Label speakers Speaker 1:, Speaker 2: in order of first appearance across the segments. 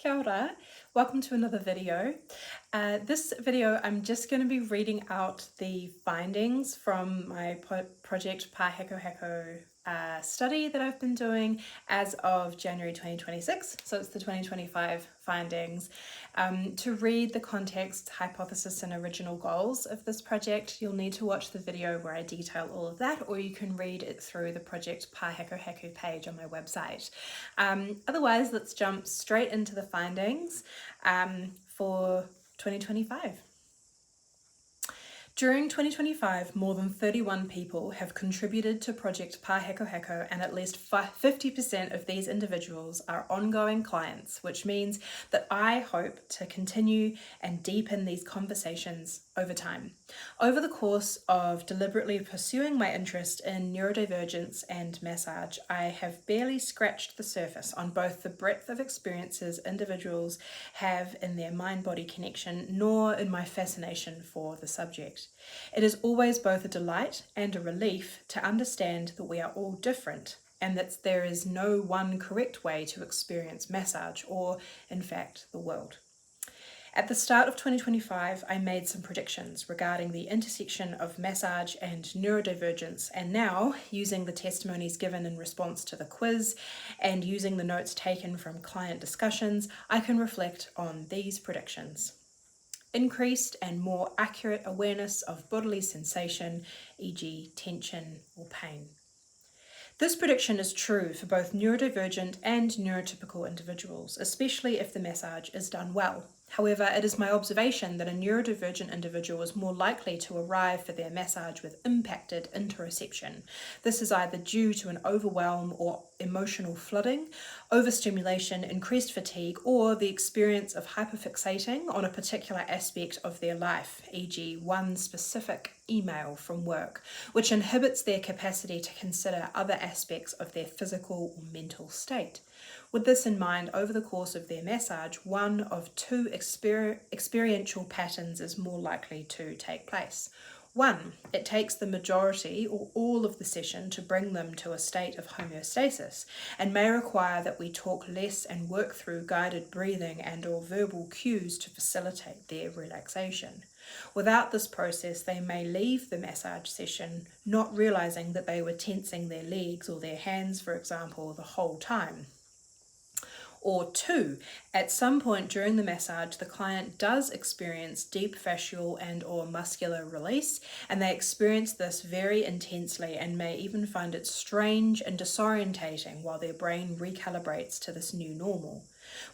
Speaker 1: Kia ora. Welcome to another video. This video I'm just going to be reading out the findings from my project Pāhekoheko study that I've been doing as of January 2026, so it's the 2025 findings. To read the context, hypothesis and original goals of this project, you'll need to watch the video where I detail all of that, or you can read it through the project Pāhekoheko page on my website. Otherwise, let's jump straight into the findings for 2025. During 2025, more than 31 people have contributed to Project Pāhekoheko, and at least 50% of these individuals are ongoing clients, which means that I hope to continue and deepen these conversations over time. Over the course of deliberately pursuing my interest in neurodivergence and massage, I have barely scratched the surface on both the breadth of experiences individuals have in their mind-body connection, nor in my fascination for the subject. It is always both a delight and a relief to understand that we are all different and that there is no one correct way to experience massage or, in fact, the world. At the start of 2025, I made some predictions regarding the intersection of massage and neurodivergence, and now, using the testimonies given in response to the quiz and using the notes taken from client discussions, I can reflect on these predictions. Increased and more accurate awareness of bodily sensation, e.g. tension or pain. This prediction is true for both neurodivergent and neurotypical individuals, especially if the massage is done well. However, it is my observation that a neurodivergent individual is more likely to arrive for their massage with impacted interoception. This is either due to an overwhelm or emotional flooding, overstimulation, increased fatigue, or the experience of hyperfixating on a particular aspect of their life, e.g. one specific email from work, which inhibits their capacity to consider other aspects of their physical or mental state. With this in mind, over the course of their massage, one of two experiential patterns is more likely to take place. 1. It takes the majority or all of the session to bring them to a state of homeostasis and may require that we talk less and work through guided breathing and or verbal cues to facilitate their relaxation. Without this process, they may leave the massage session not realizing that they were tensing their legs or their hands, for example, the whole time. Or 2, at some point during the massage, the client does experience deep fascial and or muscular release, and they experience this very intensely and may even find it strange and disorientating while their brain recalibrates to this new normal.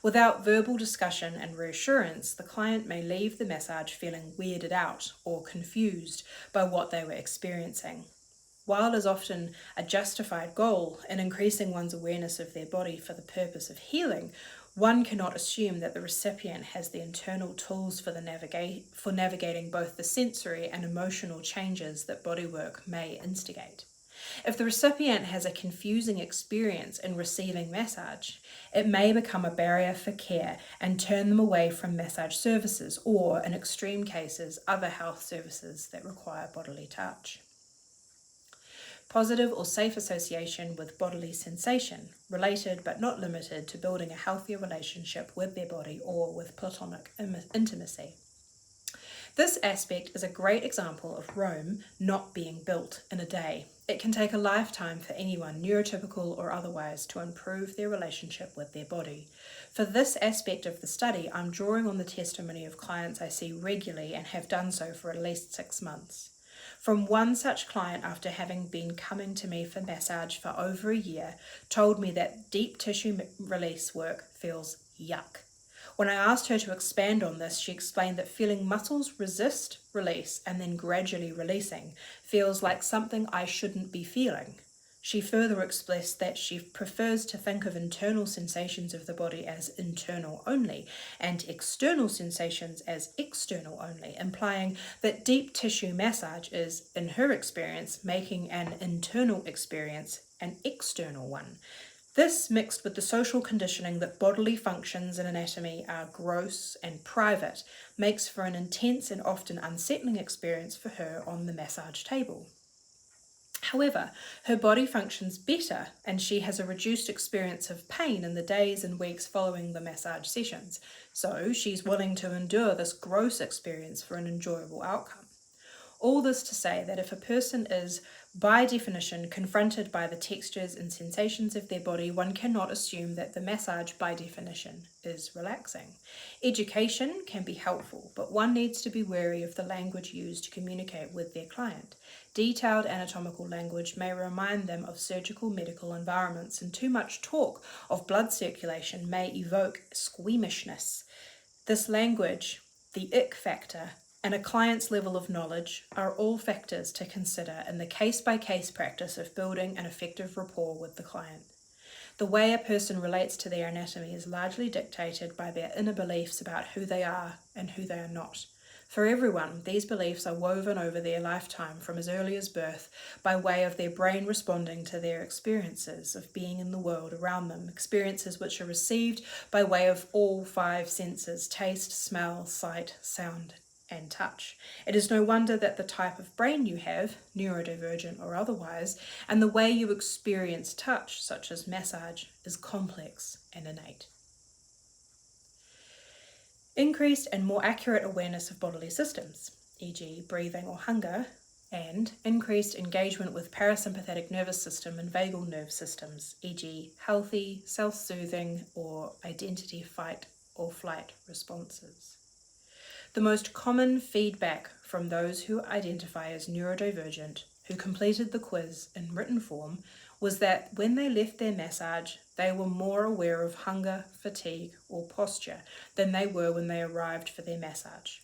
Speaker 1: Without verbal discussion and reassurance, the client may leave the massage feeling weirded out or confused by what they were experiencing. While is often a justified goal in increasing one's awareness of their body for the purpose of healing, one cannot assume that the recipient has the internal tools for navigating both the sensory and emotional changes that bodywork may instigate. If the recipient has a confusing experience in receiving massage, it may become a barrier for care and turn them away from massage services or, in extreme cases, other health services that require bodily touch. Positive or safe association with bodily sensation, related but not limited to building a healthier relationship with their body or with platonic intimacy. This aspect is a great example of Rome not being built in a day. It can take a lifetime for anyone, neurotypical or otherwise, to improve their relationship with their body. For this aspect of the study, I'm drawing on the testimony of clients I see regularly and have done so for at least 6 months. From one such client, after having been coming to me for massage for over a year, told me that deep tissue release work feels yuck. When I asked her to expand on this, she explained that feeling muscles resist release and then gradually releasing feels like something I shouldn't be feeling. She further expressed that she prefers to think of internal sensations of the body as internal only and external sensations as external only, implying that deep tissue massage is, in her experience, making an internal experience an external one. This, mixed with the social conditioning that bodily functions and anatomy are gross and private, makes for an intense and often unsettling experience for her on the massage table. However, her body functions better and she has a reduced experience of pain in the days and weeks following the massage sessions, so she's willing to endure this gross experience for an enjoyable outcome. All this to say that if a person is, by definition, confronted by the textures and sensations of their body, one cannot assume that the massage, by definition, is relaxing. Education can be helpful, but one needs to be wary of the language used to communicate with their client. Detailed anatomical language may remind them of surgical medical environments, and too much talk of blood circulation may evoke squeamishness. This language, the ick factor, and a client's level of knowledge are all factors to consider in the case-by-case practice of building an effective rapport with the client. The way a person relates to their anatomy is largely dictated by their inner beliefs about who they are and who they are not. For everyone, these beliefs are woven over their lifetime from as early as birth by way of their brain responding to their experiences of being in the world around them, experiences which are received by way of all five senses: taste, smell, sight, sound, and touch. It is no wonder that the type of brain you have, neurodivergent or otherwise, and the way you experience touch, such as massage, is complex and innate. Increased and more accurate awareness of bodily systems, e.g. breathing or hunger, and increased engagement with parasympathetic nervous system and vagal nerve systems, e.g. healthy, self-soothing, or identity fight or flight responses. The most common feedback from those who identify as neurodivergent, who completed the quiz in written form, was that when they left their massage, they were more aware of hunger, fatigue, or posture than they were when they arrived for their massage.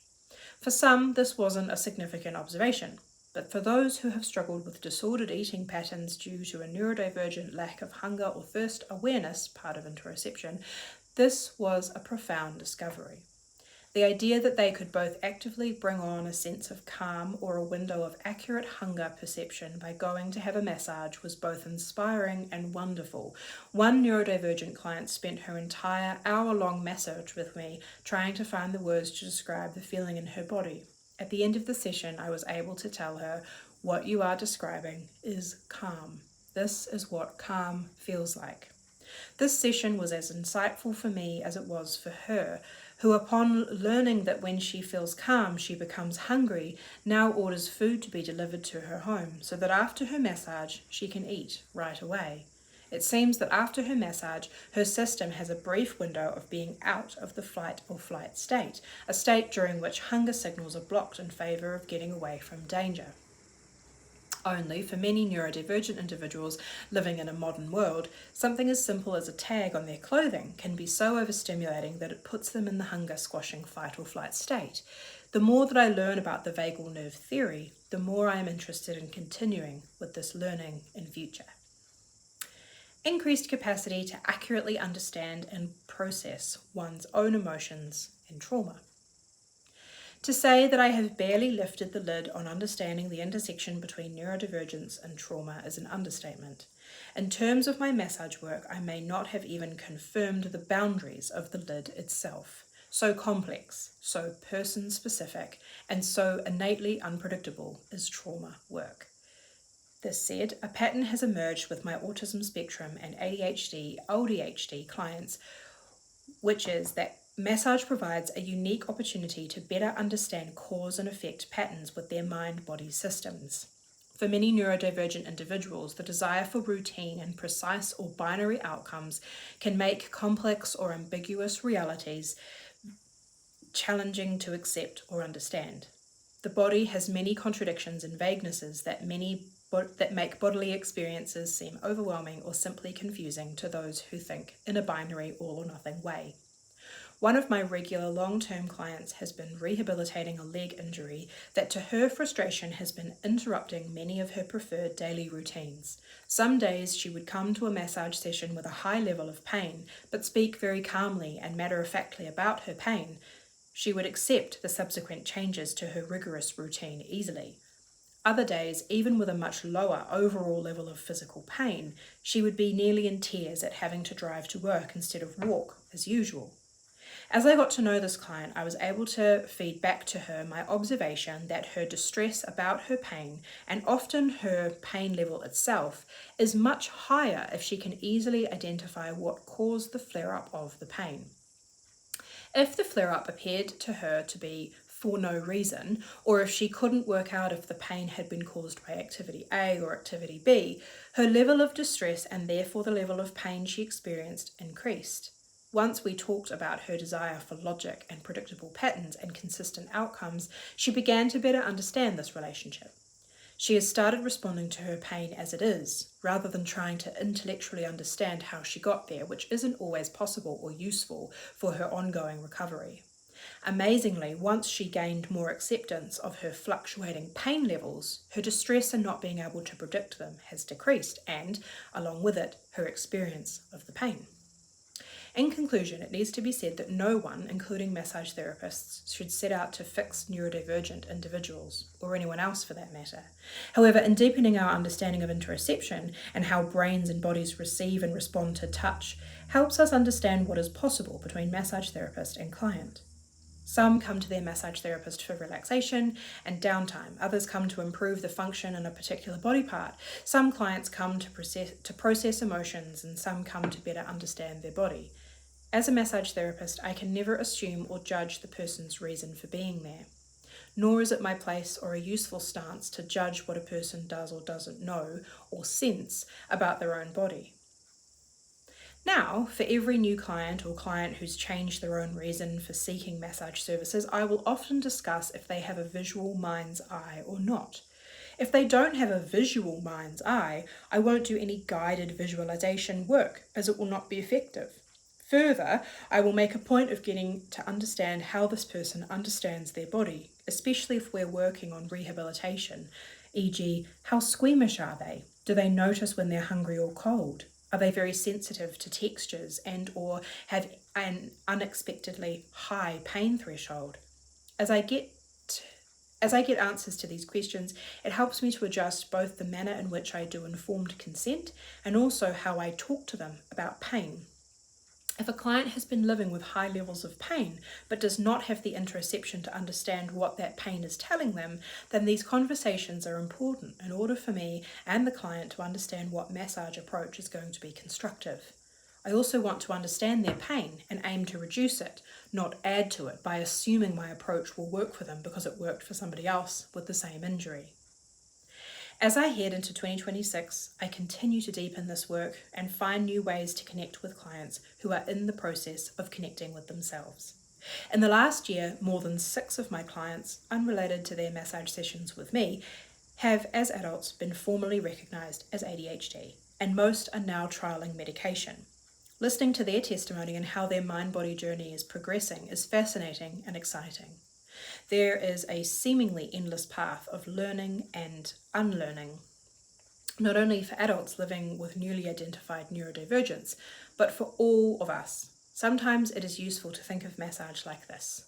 Speaker 1: For some, this wasn't a significant observation, but for those who have struggled with disordered eating patterns due to a neurodivergent lack of hunger or thirst awareness, part of interoception, this was a profound discovery. The idea that they could both actively bring on a sense of calm or a window of accurate hunger perception by going to have a massage was both inspiring and wonderful. One neurodivergent client spent her entire hour-long massage with me trying to find the words to describe the feeling in her body. At the end of the session, I was able to tell her, "What you are describing is calm. This is what calm feels like." This session was as insightful for me as it was for her, who, upon learning that when she feels calm she becomes hungry, now orders food to be delivered to her home so that after her massage she can eat right away. It seems that after her massage, her system has a brief window of being out of the fight or flight state, a state during which hunger signals are blocked in favour of getting away from danger. Only, for many neurodivergent individuals living in a modern world, something as simple as a tag on their clothing can be so overstimulating that it puts them in the hunger-squashing fight or flight state. The more that I learn about the vagal nerve theory, the more I am interested in continuing with this learning in future. Increased capacity to accurately understand and process one's own emotions and trauma. To say that I have barely lifted the lid on understanding the intersection between neurodivergence and trauma is an understatement. In terms of my massage work, I may not have even confirmed the boundaries of the lid itself. So complex, so person-specific, and so innately unpredictable is trauma work. This said, a pattern has emerged with my autism spectrum and ADHD clients, which is that massage provides a unique opportunity to better understand cause and effect patterns with their mind-body systems. For many neurodivergent individuals, the desire for routine and precise or binary outcomes can make complex or ambiguous realities challenging to accept or understand. The body has many contradictions and vaguenesses that make bodily experiences seem overwhelming or simply confusing to those who think in a binary all-or-nothing way. One of my regular long-term clients has been rehabilitating a leg injury that to her frustration has been interrupting many of her preferred daily routines. Some days she would come to a massage session with a high level of pain, but speak very calmly and matter-of-factly about her pain. She would accept the subsequent changes to her rigorous routine easily. Other days, even with a much lower overall level of physical pain, she would be nearly in tears at having to drive to work instead of walk as usual. As I got to know this client, I was able to feed back to her my observation that her distress about her pain, and often her pain level itself, is much higher if she can easily identify what caused the flare-up of the pain. If the flare-up appeared to her to be for no reason, or if she couldn't work out if the pain had been caused by activity A or activity B, her level of distress and therefore the level of pain she experienced increased. Once we talked about her desire for logic and predictable patterns and consistent outcomes, she began to better understand this relationship. She has started responding to her pain as it is, rather than trying to intellectually understand how she got there, which isn't always possible or useful for her ongoing recovery. Amazingly, once she gained more acceptance of her fluctuating pain levels, her distress in not being able to predict them has decreased and, along with it, her experience of the pain. In conclusion, it needs to be said that no one, including massage therapists, should set out to fix neurodivergent individuals, or anyone else for that matter. However, in deepening our understanding of interoception and how brains and bodies receive and respond to touch, helps us understand what is possible between massage therapist and client. Some come to their massage therapist for relaxation and downtime. Others come to improve the function in a particular body part. Some clients come to process emotions, and some come to better understand their body. As a massage therapist, I can never assume or judge the person's reason for being there. Nor is it my place or a useful stance to judge what a person does or doesn't know or sense about their own body. Now, for every new client or client who's changed their own reason for seeking massage services, I will often discuss if they have a visual mind's eye or not. If they don't have a visual mind's eye, I won't do any guided visualization work, as it will not be effective. Further, I will make a point of getting to understand how this person understands their body, especially if we're working on rehabilitation, e.g., how squeamish are they? Do they notice when they're hungry or cold? Are they very sensitive to textures and or have an unexpectedly high pain threshold? As I get answers to these questions, it helps me to adjust both the manner in which I do informed consent and also how I talk to them about pain. If a client has been living with high levels of pain but does not have the interoception to understand what that pain is telling them, then these conversations are important in order for me and the client to understand what massage approach is going to be constructive. I also want to understand their pain and aim to reduce it, not add to it by assuming my approach will work for them because it worked for somebody else with the same injury. As I head into 2026, I continue to deepen this work and find new ways to connect with clients who are in the process of connecting with themselves. In the last year, more than 6 of my clients, unrelated to their massage sessions with me, have, as adults, been formally recognised as ADHD, and most are now trialling medication. Listening to their testimony and how their mind-body journey is progressing is fascinating and exciting. There is a seemingly endless path of learning and unlearning, not only for adults living with newly identified neurodivergence, but for all of us. Sometimes it is useful to think of massage like this.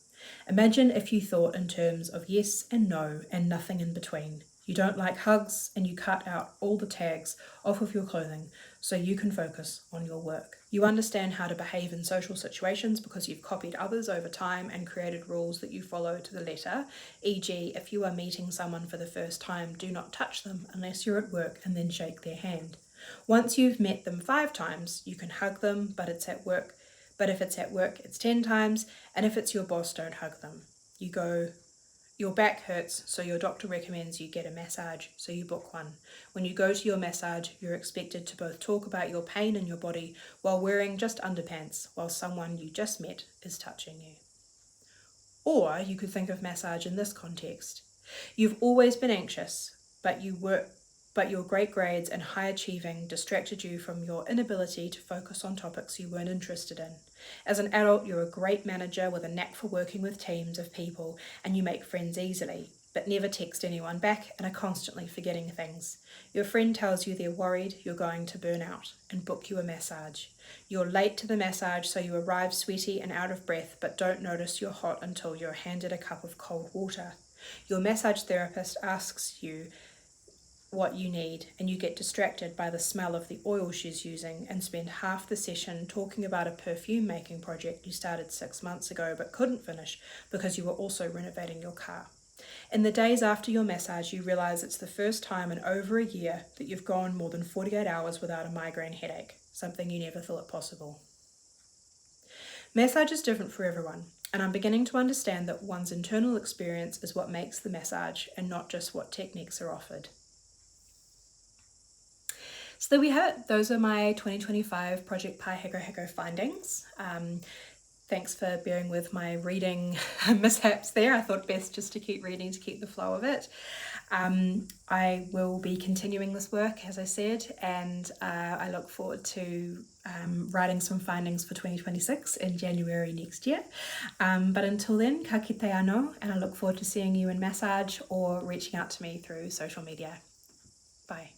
Speaker 1: Imagine if you thought in terms of yes and no and nothing in between. You don't like hugs and you cut out all the tags off of your clothing so you can focus on your work. You understand how to behave in social situations because you've copied others over time and created rules that you follow to the letter, e.g. if you are meeting someone for the first time, do not touch them unless you're at work and then shake their hand. Once you've met them 5 times, you can hug them, but if it's at work, it's 10 times, and if it's your boss, don't hug them. You go, your back hurts, so your doctor recommends you get a massage, so you book one. When you go to your massage, you're expected to both talk about your pain in your body while wearing just underpants while someone you just met is touching you. Or you could think of massage in this context. You've always been anxious, but your great grades and high achieving distracted you from your inability to focus on topics you weren't interested in. As an adult, you're a great manager with a knack for working with teams of people and you make friends easily, but never text anyone back and are constantly forgetting things. Your friend tells you they're worried you're going to burn out and book you a massage. You're late to the massage, so you arrive sweaty and out of breath, but don't notice you're hot until you're handed a cup of cold water. Your massage therapist asks you what you need and you get distracted by the smell of the oil she's using and spend half the session talking about a perfume making project you started 6 months ago but couldn't finish because you were also renovating your car. In the days after your massage, you realise it's the first time in over a year that you've gone more than 48 hours without a migraine headache, something you never thought possible. Massage is different for everyone, and I'm beginning to understand that one's internal experience is what makes the massage and not just what techniques are offered. So there we have it. Those are my 2025 Project Pāhekoheko findings. Thanks for bearing with my reading mishaps there. I thought best just to keep reading to keep the flow of it. I will be continuing this work, as I said, and I look forward to writing some findings for 2026 in January next year. But until then, ka kite anō, and I look forward to seeing you in massage or reaching out to me through social media. Bye.